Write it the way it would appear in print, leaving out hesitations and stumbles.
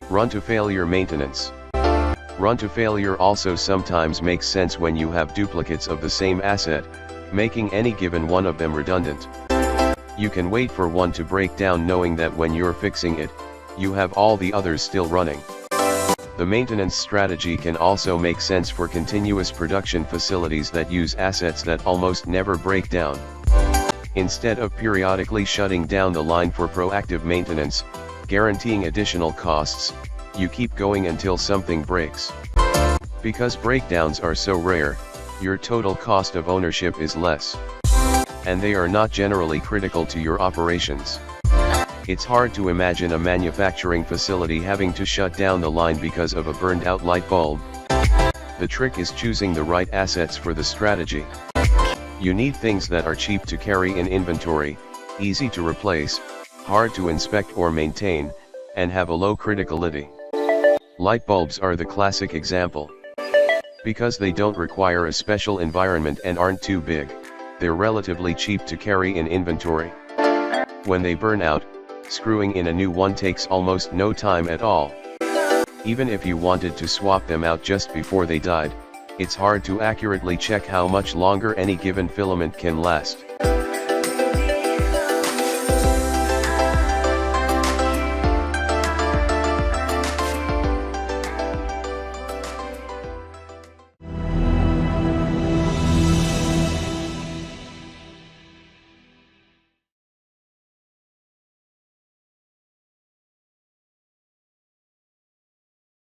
Run-to-failure maintenance. Run-to-failure also sometimes makes sense when you have duplicates of the same asset, making any given one of them redundant. You can wait for one to break down knowing that when you're fixing it, you have all the others still running. The maintenance strategy can also make sense for continuous production facilities that use assets that almost never break down. Instead of periodically shutting down the line for proactive maintenance, guaranteeing additional costs, you keep going until something breaks. Because breakdowns are so rare, your total cost of ownership is less. And they are not generally critical to your operations. It's hard to imagine a manufacturing facility having to shut down the line because of a burned out light bulb. The trick is choosing the right assets for the strategy. You need things that are cheap to carry in inventory, easy to replace, hard to inspect or maintain, and have a low criticality. Light bulbs are the classic example. Because they don't require a special environment and aren't too big, they're relatively cheap to carry in inventory. When they burn out, screwing in a new one takes almost no time at all. Even if you wanted to swap them out just before they died, it's hard to accurately check how much longer any given filament can last.